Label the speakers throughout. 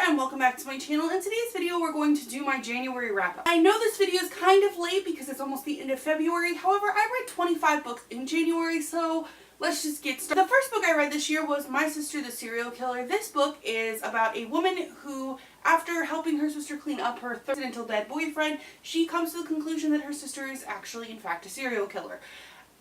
Speaker 1: and welcome back to my channel. In today's video we're going to do my January wrap up. I know this video is kind of late because it's almost the end of February, however I read 25 books in January, so let's just get started. The first book I read this year was My Sister the Serial Killer. This book is about a woman who, after helping her sister clean up her accidental dead boyfriend, she comes to the conclusion that her sister is actually in fact a serial killer.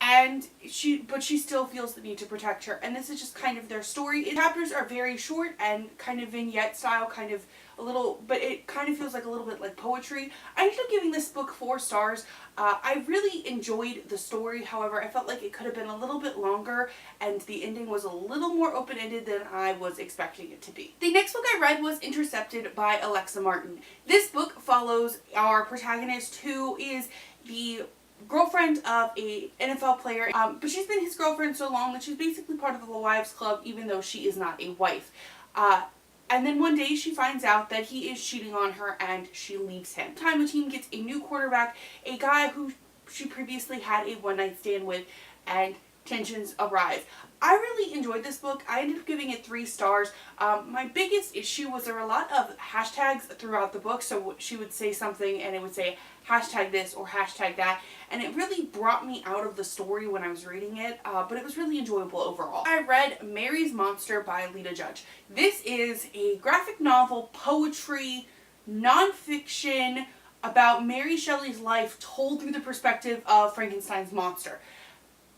Speaker 1: And she still feels the need to protect her, and this is just kind of their story. The chapters are very short and kind of vignette style, kind of a little, but it kind of feels like a little bit like poetry. I ended up giving this book 4 stars. I really enjoyed the story, however I felt like it could have been a little bit longer and the ending was a little more open-ended than I was expecting it to be. The next book I read was Intercepted by Alexa Martin. This book follows our protagonist, who is the girlfriend of a NFL player, but she's been his girlfriend so long that she's basically part of the wives club, even though she is not a wife. And then one day she finds out that he is cheating on her and she leaves him. The team gets a new quarterback, a guy who she previously had a one-night stand with, and tensions arise. I really enjoyed this book. I ended up giving it 3 stars. My biggest issue was there were a lot of hashtags throughout the book, so she would say something and it would say hashtag this or hashtag that, and it really brought me out of the story when I was reading it, but it was really enjoyable overall. I read Mary's Monster by Lita Judge. This is a graphic novel, poetry, nonfiction about Mary Shelley's life told through the perspective of Frankenstein's monster.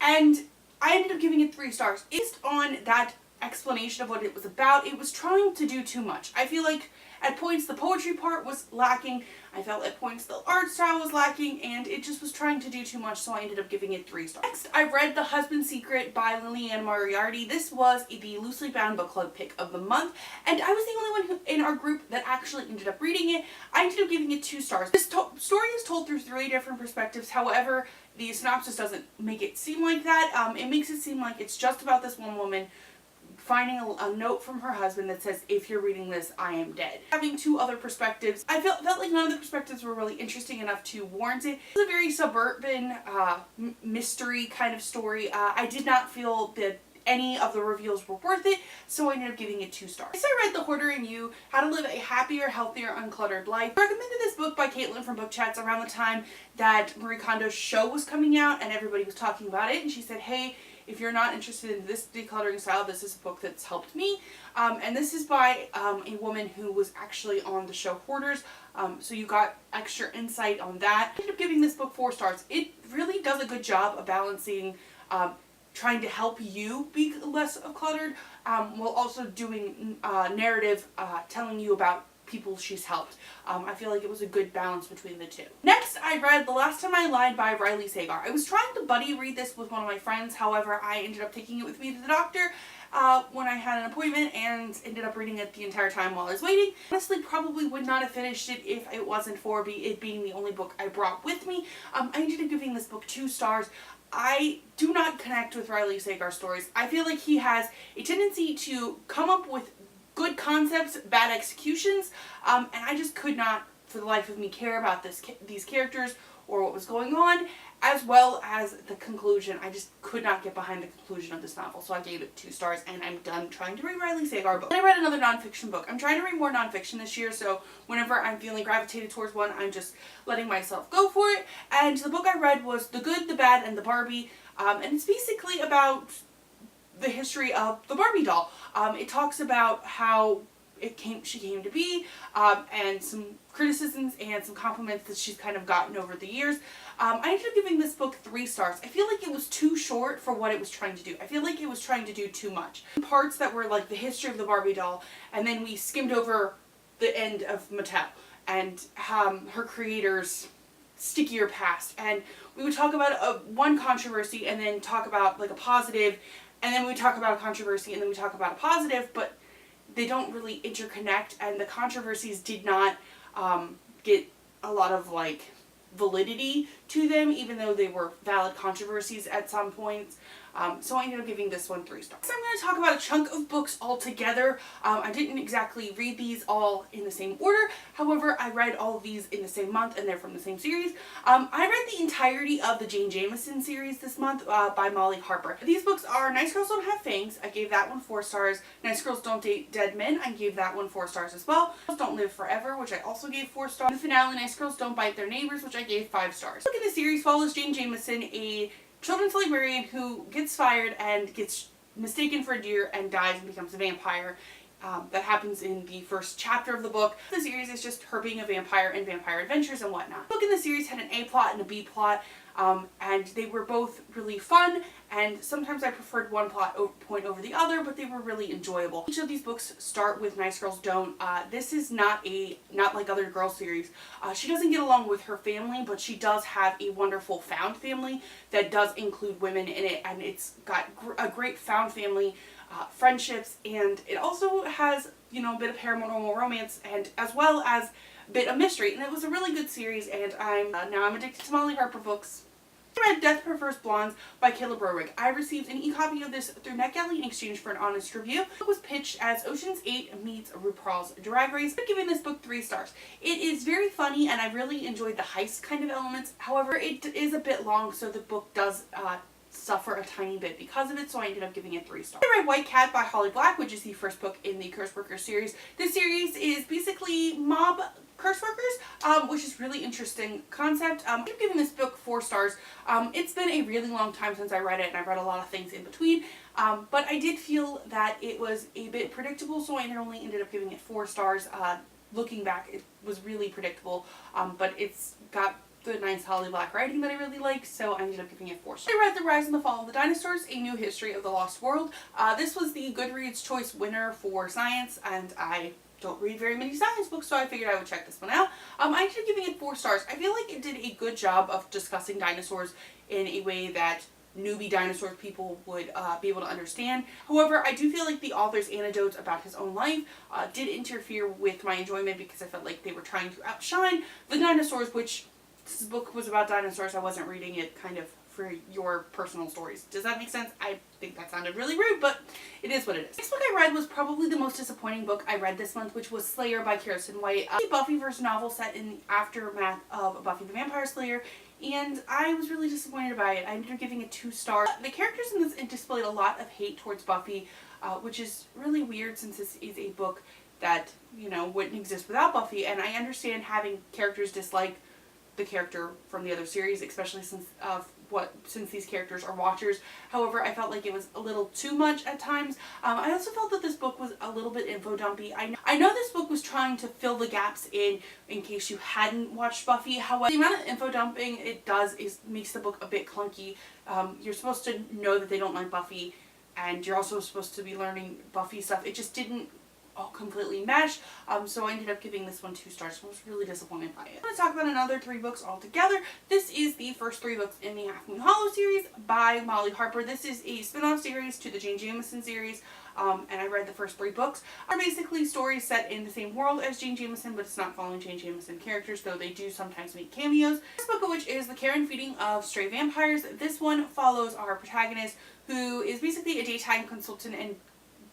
Speaker 1: And I ended up giving it 3 stars. Based on that explanation of what it was about, it was trying to do too much. I feel like at points the poetry part was lacking, I felt at points the art style was lacking, and it just was trying to do too much, so I ended up giving it 3 stars. Next, I read The Husband's Secret by Lillian Moriarty. This was the Loosely Bound Book Club pick of the month, and I was the only one in our group that actually ended up reading it. I ended up giving it 2 stars. This story is told through 3 different perspectives, however, the synopsis doesn't make it seem like that. It makes it seem like it's just about this one woman finding a note from her husband that says, "If you're reading this, I am dead." Having 2 other perspectives, I felt like none of the perspectives were really interesting enough to warrant it. It's a very suburban mystery kind of story. I did not feel that any of the reveals were worth it, so I ended up giving it 2 stars. Next, I read The Hoarder and You, How to Live a Happier, Healthier, Uncluttered Life. I recommended this book by Caitlin from Book Chats around the time that Marie Kondo's show was coming out and everybody was talking about it, and she said, hey, if you're not interested in this decluttering style, this is a book that's helped me. And this is by a woman who was actually on the show Hoarders, so you got extra insight on that. I ended up giving this book 4 stars. It really does a good job of balancing trying to help you be less cluttered, while also doing narrative, telling you about people she's helped. I feel like it was a good balance between the 2. Next, I read The Last Time I Lied by Riley Sagar. I was trying to buddy read this with one of my friends, however I ended up taking it with me to the doctor when I had an appointment and ended up reading it the entire time while I was waiting. Honestly, probably would not have finished it if it wasn't for it being the only book I brought with me. I ended up giving this book 2 stars. I do not connect with Riley Sagar stories. I feel like he has a tendency to come up with good concepts, bad executions, and I just could not, for the life of me, care about these characters or what was going on, as well as the conclusion. I just could not get behind the conclusion of this novel, so I gave it 2 stars, and I'm done trying to read Riley Sagar books. Then I read another nonfiction book. I'm trying to read more nonfiction this year, so whenever I'm feeling gravitated towards one, I'm just letting myself go for it, and the book I read was The Good, the Bad, and the Barbie, and it's basically about the history of the Barbie doll. It talks about how she came to be, and some criticisms and some compliments that she's kind of gotten over the years. I ended up giving this book 3 stars. I feel like it was too short for what it was trying to do. I feel like it was trying to do too much. Parts that were like the history of the Barbie doll, and then we skimmed over the end of Mattel and her creator's stickier past, and we would talk about one controversy and then talk about like a positive, and then we talk about a controversy and then we talk about a positive, but they don't really interconnect, and the controversies did not get a lot of like validity to them, even though they were valid controversies at some points. So I ended up giving this one 3 stars. So I'm going to talk about a chunk of books all together. I didn't exactly read these all in the same order. However, I read all of these in the same month and they're from the same series. I read the entirety of the Jane Jameson series this month by Molly Harper. These books are Nice Girls Don't Have Fangs. I gave that one 4 stars. Nice Girls Don't Date Dead Men. I gave that one 4 stars as well. Girls Don't Live Forever, which I also gave 4 stars. The finale, Nice Girls Don't Bite Their Neighbors, which I gave 5 stars. Look at the series follows Jane Jameson, a children's librarian who gets fired and gets mistaken for a deer and dies and becomes a vampire. That happens in the first chapter of the book. The series is just her being a vampire and vampire adventures and whatnot. The book in the series had an A plot and a B plot, and they were both really fun, and sometimes I preferred one plot point over the other, but they were really enjoyable. Each of these books start with Nice Girls Don't. This is not like other girls series. She doesn't get along with her family, but she does have a wonderful found family that does include women in it, and it's got a great found family friendships, and it also has, you know, a bit of paranormal romance and as well as a bit of mystery, and it was a really good series, and now I'm addicted to Molly Harper books. I read Death Prefers Blondes by Caleb Roerick. I received an e-copy of this through NetGalley in exchange for an honest review. It was pitched as Ocean's 8 meets RuPaul's Drag Race. I'm giving this book 3 stars. It is very funny and I really enjoyed the heist kind of elements. However, it is a bit long, so the book does suffer a tiny bit because of it, so I ended up giving it 3 stars. I read White Cat by Holly Black, which is the first book in the Curse Workers series. This series is basically mob curse workers, which is really interesting concept. I'm giving this book 4 stars. It's been a really long time since I read it, and I've read a lot of things in between, but I did feel that it was a bit predictable, so I only ended up giving it 4 stars. Looking back, it was really predictable, but it's got the nice Holly Black writing that I really like, so I ended up giving it 4 stars. I read The Rise and the Fall of the Dinosaurs, A New History of the Lost World. This was the Goodreads Choice winner for science, and I don't read very many science books, so I figured I would check this one out. I ended up giving it 4 stars. I feel like it did a good job of discussing dinosaurs in a way that newbie dinosaur people would be able to understand. However, I do feel like the author's anecdotes about his own life did interfere with my enjoyment because I felt like they were trying to outshine the dinosaurs, which this book was about dinosaurs. I wasn't reading it kind of for your personal stories. Does that make sense? I think that sounded really rude, but it is what it is. The next book I read was probably the most disappointing book I read this month, which was Slayer by Kirsten White. A Buffyverse novel set in the aftermath of Buffy the Vampire Slayer, and I was really disappointed by it. I ended up giving it 2 stars. The characters in this displayed a lot of hate towards Buffy, which is really weird since this is a book that, you know, wouldn't exist without Buffy, and I understand having characters dislike the character from the other series, especially since these characters are watchers. However, I felt like it was a little too much at times. I also felt that this book was a little bit info dumpy. I know this book was trying to fill the gaps in case you hadn't watched Buffy. However, the amount of info dumping it does makes the book a bit clunky. You're supposed to know that they don't like Buffy, and you're also supposed to be learning Buffy stuff. It just didn't all completely mesh, so I ended up giving this one 2 stars. So I was really disappointed by it. I'm going to talk about another 3 books altogether. This is the first 3 books in the Half Moon Hollow series by Molly Harper. This is a spin-off series to the Jane Jameson series, and I read the first 3 books. Are basically stories set in the same world as Jane Jameson, but it's not following Jane Jameson characters, though they do sometimes make cameos. This book of which is The Care and Feeding of Stray Vampires. This one follows our protagonist, who is basically a daytime consultant and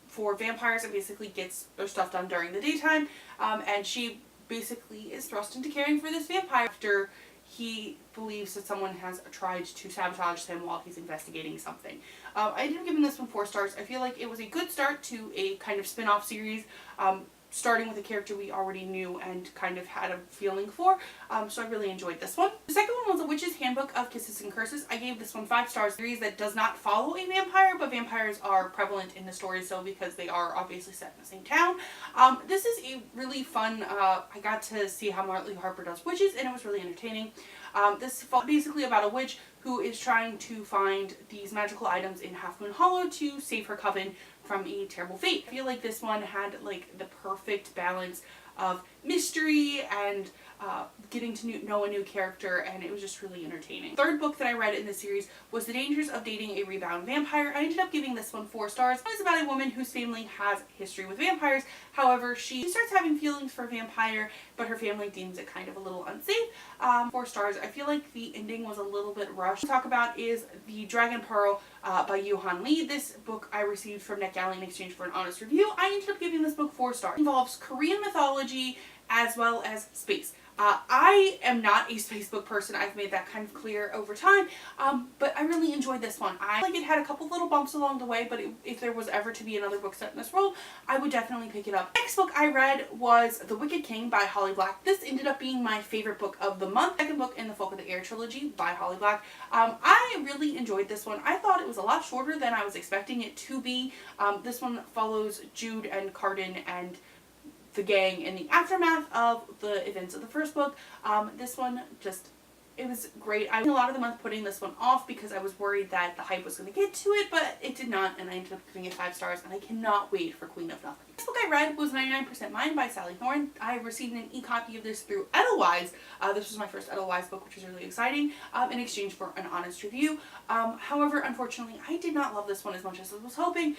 Speaker 1: for vampires and basically gets their stuff done during the daytime, and she basically is thrust into caring for this vampire after he believes that someone has tried to sabotage him while he's investigating something. I ended up giving this one 4 stars. I feel like it was a good start to a kind of spin-off series, starting with a character we already knew and kind of had a feeling for, so I really enjoyed this one. The second one was A Witch's Handbook of Kisses and Curses. I gave this one 5 stars. A series that does not follow a vampire, but vampires are prevalent in the story, so because they are obviously set in the same town. This is a really fun, I got to see how Molly Harper does witches, and it was really entertaining. This is basically about a witch who is trying to find these magical items in Half Moon Hollow to save her coven from a terrible fate. I feel like this one had like the perfect balance of mystery and getting to know a new character, and it was just really entertaining. Third book that I read in the series was The Dangers of Dating a Rebound Vampire. I ended up giving this one 4 stars. It's about a woman whose family has history with vampires. However, she starts having feelings for a vampire, but her family deems it kind of a little unsafe. 4 stars. I feel like the ending was a little bit rushed. What to talk about is The Dragon Pearl by Johan Lee. This book I received from NetGalley in exchange for an honest review. I ended up giving this book 4 stars. It involves Korean mythology as well as space. I am not a space book person. I've made that kind of clear over time, but I really enjoyed this one. I like it had a couple little bumps along the way, but if there was ever to be another book set in this world, I would definitely pick it up. Next book I read was The Wicked King by Holly Black. This ended up being my favorite book of the month. Second book in the Folk of the Air trilogy by Holly Black. I really enjoyed this one. I thought it was a lot shorter than I was expecting it to be. This one follows Jude and Carden and the gang in the aftermath of the events of the first book. This one just, it was great. I spent a lot of the month putting this one off because I was worried that the hype was going to get to it, but it did not, and I ended up giving it 5 stars, and I cannot wait for Queen of Nothing. This book I read was 99% Mine by Sally Thorne. I received an e-copy of this through Edelweiss. This was my first Edelweiss book, which was really exciting, in exchange for an honest review. However, unfortunately, I did not love this one as much as I was hoping.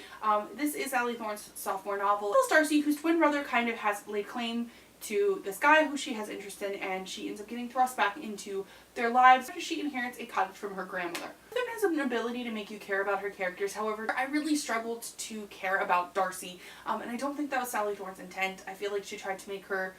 Speaker 1: This is Sally Thorne's sophomore novel. Little Darcy, whose twin brother kind of has laid claim to this guy who she has interest in, and she ends up getting thrust back into their lives after she inherits a cottage from her grandmother. It has an ability to make you care about her characters. However, I really struggled to care about Darcy, and I don't think that was Sally Thorne's intent. I feel like she tried to make her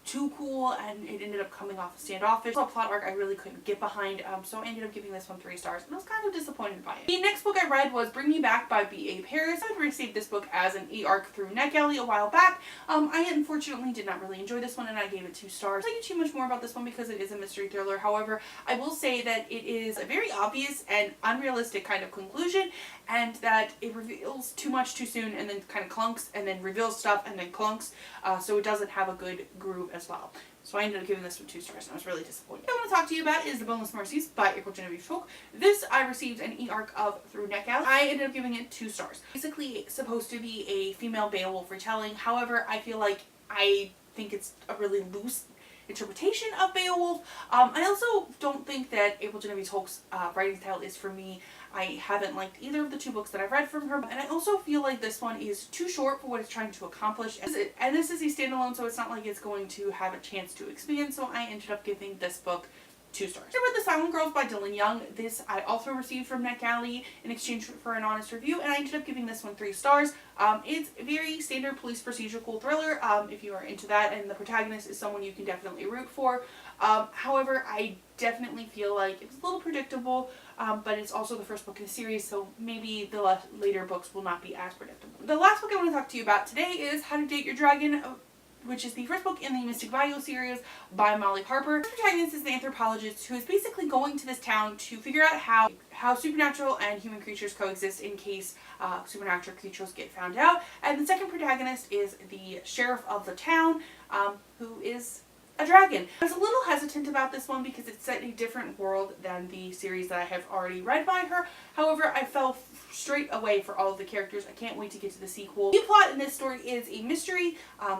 Speaker 1: too cool, and it ended up coming off standoffish. A plot arc I really couldn't get behind, so I ended up giving this one 3 stars, and I was kind of disappointed by it. The next book I read was Bring Me Back by B.A. Paris. I had received this book as an e-arc through NetGalley a while back. I unfortunately did not really enjoy this one, and I gave it 2 stars. I can't too much more about this one because it is a mystery thriller. However, I will say that it is a very obvious and unrealistic kind of conclusion, and that it reveals too much too soon and then kind of clunks, and then reveals stuff and then clunks, so it doesn't have a good groove as well. So I ended up giving this one 2 stars, and I was really disappointed. What I want to talk to you about is The Boneless Mercies by April Genevieve Folk. This I received an e-arc of through NetGalley. I ended up giving it 2 stars. Basically supposed to be a female Beowulf retelling. However, I think it's a really loose interpretation of Beowulf. I also don't think that April Genevieve Folk's writing style is for me. I haven't liked either of the 2 books that I've read from her, and I also feel like this one is too short for what it's trying to accomplish. And this is a standalone, so it's not like it's going to have a chance to expand, so I ended up giving this book 2 stars. I read The Silent Girls by Dylan Young. This I also received from NetGalley in exchange for an honest review, and I ended up giving this one 3 stars. It's a very standard police procedural thriller, if you are into that, and the protagonist is someone you can definitely root for. However, I definitely feel like it's a little predictable, but it's also the first book in the series, so maybe the later books will not be as predictable. The last book I want to talk to you about today is How to Date Your Dragon, which is the first book in the Mystic Bayou series by Molly Harper. The protagonist is an anthropologist who is basically going to this town to figure out how supernatural and human creatures coexist in case supernatural creatures get found out. And the second protagonist is the sheriff of the town, who is a dragon. I was a little hesitant about this one because it's set in a different world than the series that I have already read by her. However, I fell straight away for all of the characters. I can't wait to get to the sequel. The plot in this story is a mystery,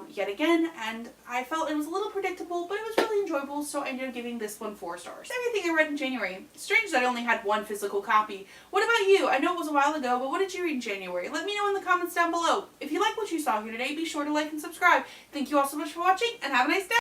Speaker 1: yet again, and I felt it was a little predictable, but it was really enjoyable, so I ended up giving this one 4 stars. Everything I read in January. It's strange that I only had 1 physical copy. What about you? I know it was a while ago, but what did you read in January? Let me know in the comments down below. If you like what you saw here today, be sure to like and subscribe. Thank you all so much for watching, and have a nice day!